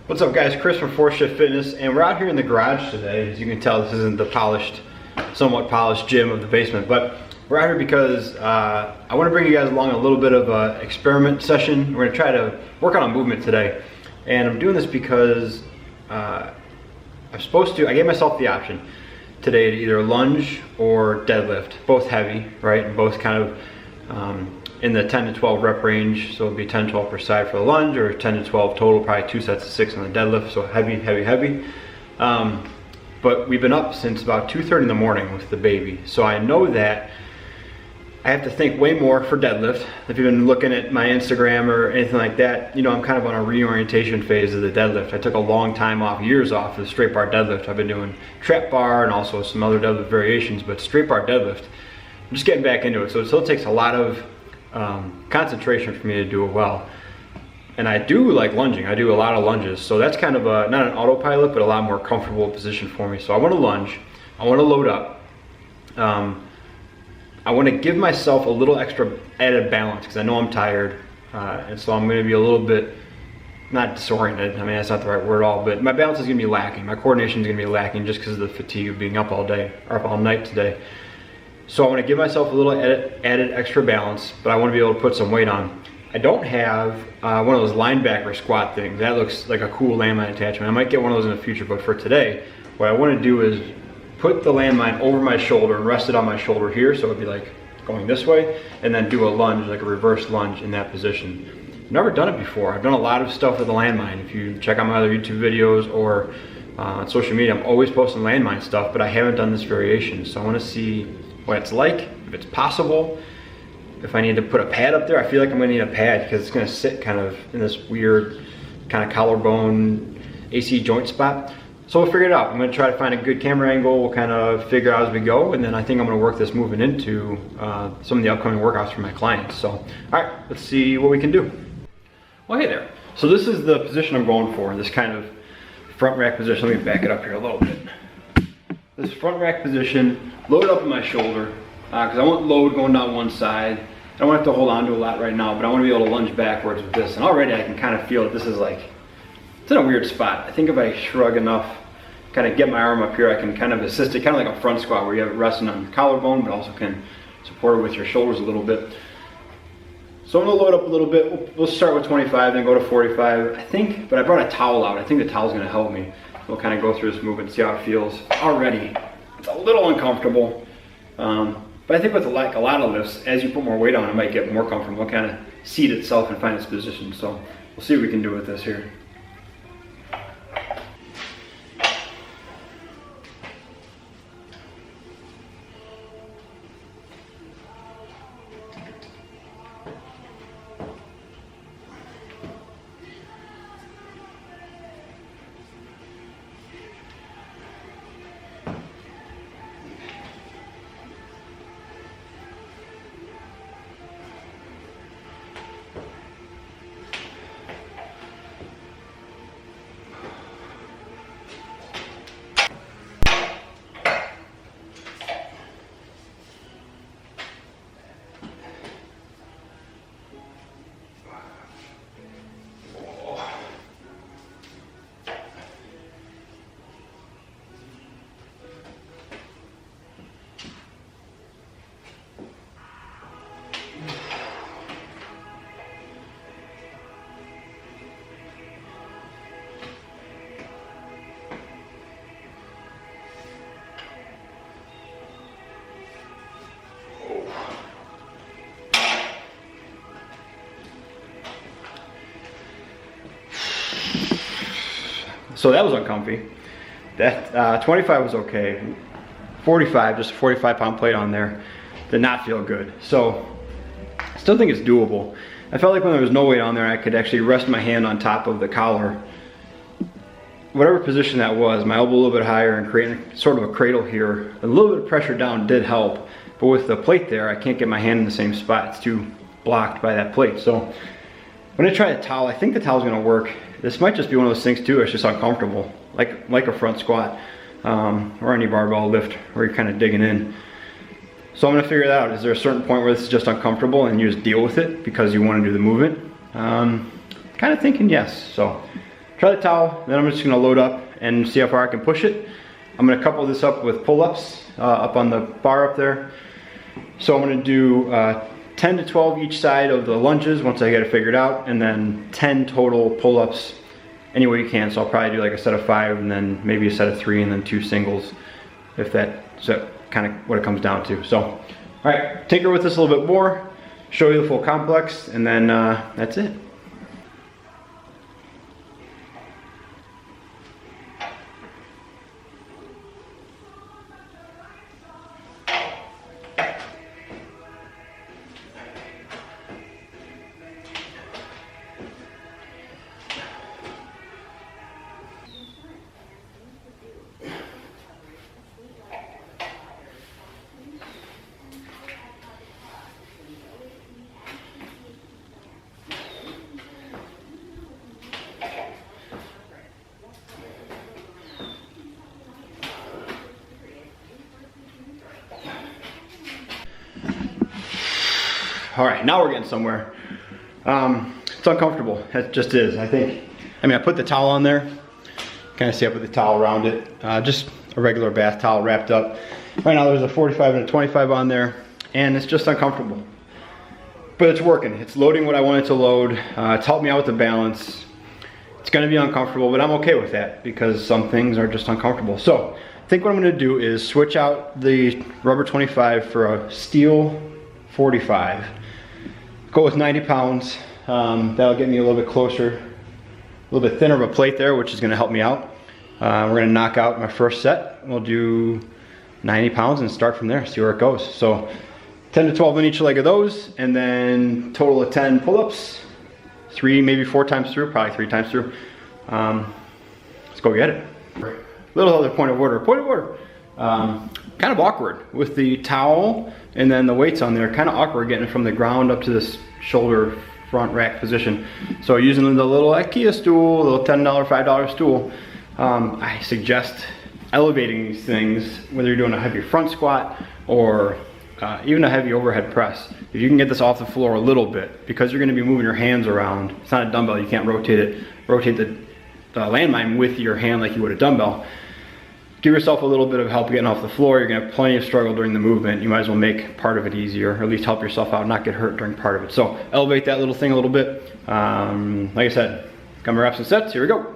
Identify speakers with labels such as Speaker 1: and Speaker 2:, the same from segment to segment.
Speaker 1: What's up guys, Chris from 4th Shift Fitness, and we're out here in the garage today. As you can tell, this isn't the polished, somewhat polished gym of the basement, but we're out here because I want to bring you guys along a little bit of an experiment session. We're going to try to work on a movement today, and I'm doing this because I gave myself the option today to either lunge or deadlift, both heavy, right, and both kind of in the 10 to 12 rep range, so it'll be 10 12 per side for the lunge, or 10 to 12 total, probably 2 sets of 6 on the deadlift, so heavy, heavy, heavy. But we've been up since about 2:30 in the morning with the baby, so I know that I have to think way more for deadlift. If you've been looking at my Instagram or anything like that, you know I'm kind of on a reorientation phase of the deadlift. I took a long time off, years off of the straight bar deadlift. I've been doing trap bar and also some other deadlift variations, but straight bar deadlift, I'm just getting back into it, so it still takes a lot of concentration for me to do it well. And I do like lunging. I do a lot of lunges, so that's kind of a, not an autopilot, but a lot more comfortable position for me. So I want to lunge, I want to load up, I want to give myself a little extra added balance because I know I'm tired, and so I'm going to be a little bit, not disoriented, I mean that's not the right word at all, but my balance is going to be lacking, my coordination is going to be lacking just because of the fatigue of being up all day, or up all night today. So I want to give myself a little added extra balance, but I want to be able to put some weight on. I don't have one of those linebacker squat things. That looks like a cool landmine attachment. I might get one of those in the future, but for today, what I want to do is put the landmine over my shoulder and rest it on my shoulder here, so it'd be like going this way, and then do a lunge, like a reverse lunge in that position. I've never done it before. I've done a lot of stuff with the landmine. If you check out my other YouTube videos or on social media, I'm always posting landmine stuff, but I haven't done this variation, so I want to see what it's like, if it's possible, if I need to put a pad up there. I feel like I'm gonna need a pad because it's gonna sit kind of in this weird kind of collarbone AC joint spot. So we'll figure it out. I'm gonna try to find a good camera angle. We'll kind of figure out as we go, and then I think I'm gonna work this movement into some of the upcoming workouts for my clients. So, all right, let's see what we can do. Well, hey there. So this is the position I'm going for, this kind of front rack position. Let me back it up here a little bit. This front rack position, load up on my shoulder, because I want load going down one side. I don't have to hold on to a lot right now, but I want to be able to lunge backwards with this. And already I can kind of feel that this is like, it's in a weird spot. I think if I shrug enough, kind of get my arm up here, I can kind of assist it, kind of like a front squat where you have it resting on your collarbone, but also can support it with your shoulders a little bit. So I'm gonna load up a little bit. We'll start with 25, then go to 45, I think, but I brought a towel out. I think the towel's gonna help me. We'll kind of go through this movement, see how it feels. Already, it's a little uncomfortable, but I think with a lot of lifts, as you put more weight on, it might get more comfortable. It'll kind of seat itself and find its position. So we'll see what we can do with this here. So that was uncomfy. That 25 was okay. 45, just a 45-pound plate on there, did not feel good. So I still think it's doable. I felt like when there was no weight on there, I could actually rest my hand on top of the collar. Whatever position that was, my elbow a little bit higher and creating sort of a cradle here. A little bit of pressure down did help, but with the plate there, I can't get my hand in the same spot. It's too blocked by that plate. So when I try a towel, I think the towel's gonna work. This might just be one of those things too, it's just uncomfortable, like a front squat or any barbell lift where you're kind of digging in. So I'm gonna figure that out. Is there a certain point where this is just uncomfortable and you just deal with it because you wanna do the movement? Kind of thinking yes. So try try the towel, then I'm just gonna load up and see how far I can push it. I'm gonna couple this up with pull-ups up on the bar up there. So I'm gonna do 10 to 12 each side of the lunges once I get it figured out, and then 10 total pull-ups any way you can. So I'll probably do like a set of 5 and then maybe a set of 3 and then 2 singles, if that's kind of what it comes down to. So, all right, tinker with this a little bit more, show you the full complex, and then that's it. All right, now we're getting somewhere. It's uncomfortable, it just is. I put the towel on there, kind of see I put the towel around it, just a regular bath towel wrapped up. Right now there's a 45 and a 25 on there, and it's just uncomfortable. But it's working, it's loading what I want it to load. It's helped me out with the balance. It's gonna be uncomfortable, but I'm okay with that because some things are just uncomfortable. So I think what I'm gonna do is switch out the rubber 25 for a steel 45. Go with 90 pounds. That'll get me a little bit closer, a little bit thinner of a plate there, which is gonna help me out. We're gonna knock out my first set. We'll do 90 pounds and start from there, see where it goes. So 10 to 12 in each leg of those, and then total of 10 pull-ups, 3, maybe 4 times through, probably 3 times through. Let's go get it. Little other point of order. Kind of awkward with the towel and then the weights on there, kind of awkward getting it from the ground up to this shoulder front rack position. So using the little IKEA stool, little $10, $5 stool, I suggest elevating these things, whether you're doing a heavy front squat or even a heavy overhead press. If you can get this off the floor a little bit, because you're gonna be moving your hands around, it's not a dumbbell, you can't rotate it, rotate the landmine with your hand like you would a dumbbell. Give yourself a little bit of help getting off the floor. You're gonna have plenty of struggle during the movement. You might as well make part of it easier, or at least help yourself out, not get hurt during part of it. So elevate that little thing a little bit. Like I said, come reps and sets, here we go.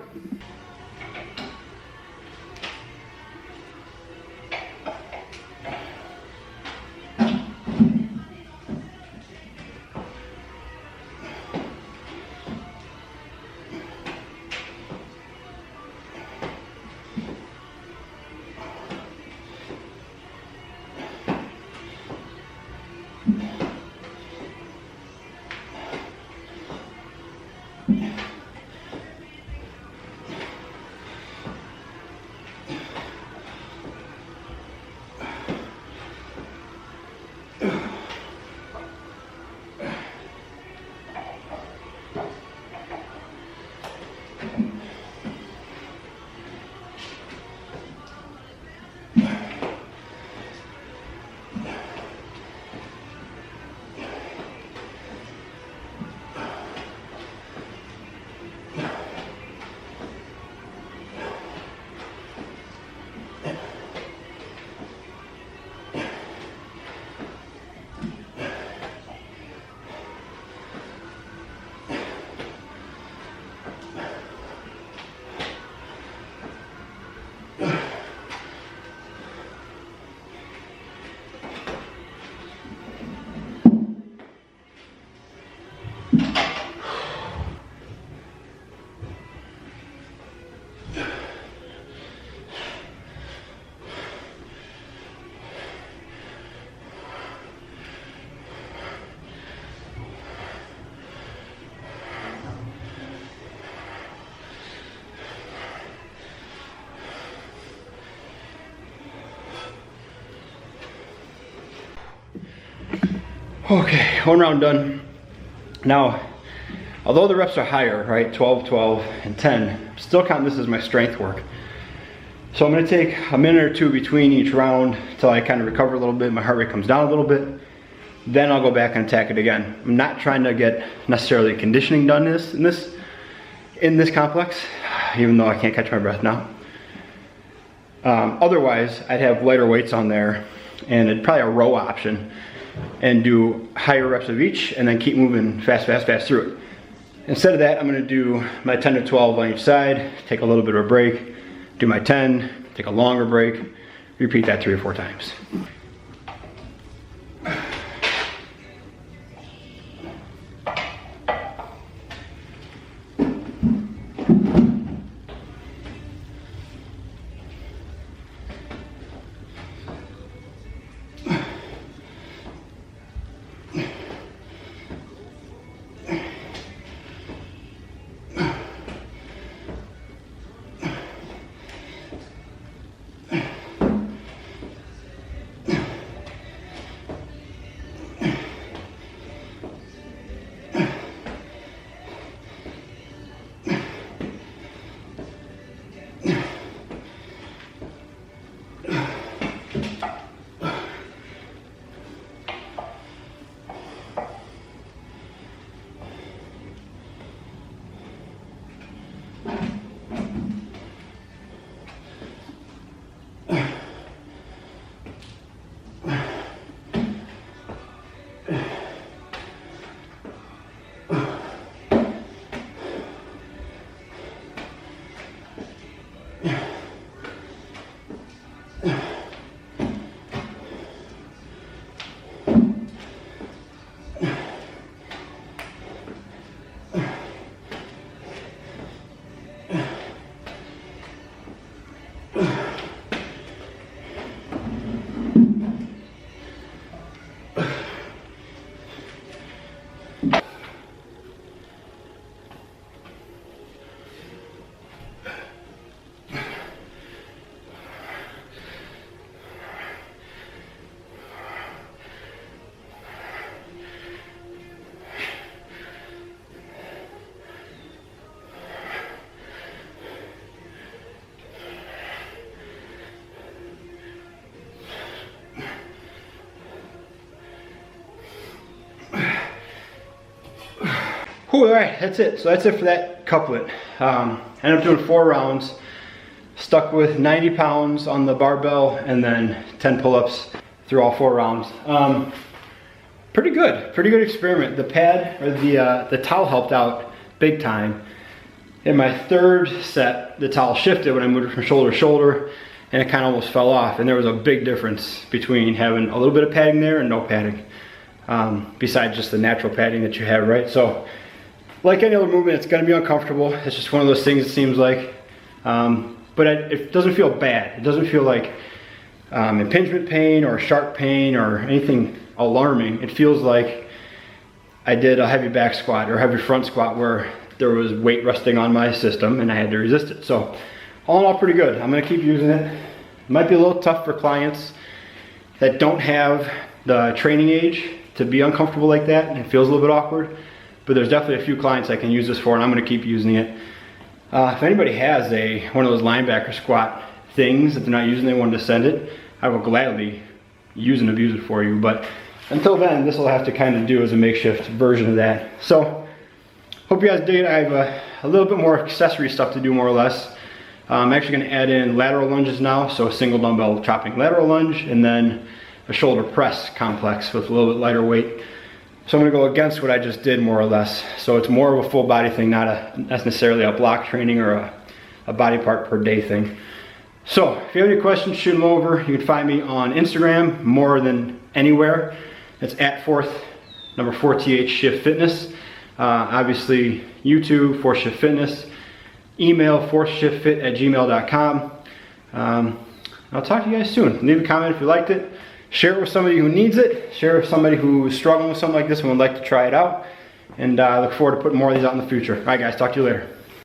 Speaker 1: Okay, 1 round done. Now, although the reps are higher, right, 12, 12, and 10, I'm still counting this as my strength work. So I'm gonna take a minute or 2 between each round until I kind of recover a little bit, my heart rate comes down a little bit. Then I'll go back and attack it again. I'm not trying to get necessarily conditioning done in this complex. even though I can't catch my breath now. Otherwise, I'd have lighter weights on there, and it'd probably a row option, and do higher reps of each, and then keep moving fast through it. Instead of that, I'm gonna do my 10 to 12 on each side, take a little bit of a break, do my 10, take a longer break, repeat that 3 or 4 times. Cool, all right, that's it. So that's it for that couplet. Ended up doing 4 rounds, stuck with 90 pounds on the barbell, and then 10 pull-ups through all 4 rounds. Pretty good experiment. The pad, or the towel helped out big time. In my 3rd set, the towel shifted when I moved it from shoulder to shoulder, and it kind of almost fell off. And there was a big difference between having a little bit of padding there and no padding, besides just the natural padding that you have, right? So, like any other movement, it's gonna be uncomfortable. It's just one of those things, it seems like. But it doesn't feel bad. It doesn't feel like impingement pain or sharp pain or anything alarming. It feels like I did a heavy back squat or heavy front squat where there was weight resting on my system and I had to resist it. So all in all, pretty good. I'm gonna keep using it. It might be a little tough for clients that don't have the training age to be uncomfortable like that, and it feels a little bit awkward. But there's definitely a few clients I can use this for, and I'm gonna keep using it. If anybody has one of those linebacker squat things that they're not using, they want to send it, I will gladly use and abuse it for you. But until then, this will have to kind of do as a makeshift version of that. So, hope you guys dig it. I have a little bit more accessory stuff to do, more or less. I'm actually gonna add in lateral lunges now, so a single dumbbell chopping lateral lunge, and then a shoulder press complex with a little bit lighter weight. So I'm gonna go against what I just did, more or less. So it's more of a full body thing, not necessarily a block training or a body part per day thing. So if you have any questions, shoot them over. You can find me on Instagram more than anywhere. It's at 4th Shift Fitness. Obviously YouTube, 4th Shift Fitness. Email 4thshiftfit@gmail.com. I'll talk to you guys soon. Leave a comment if you liked it. Share it with somebody who needs it. Share it with somebody who's struggling with something like this and would like to try it out. And I look forward to putting more of these out in the future. All right, guys, talk to you later.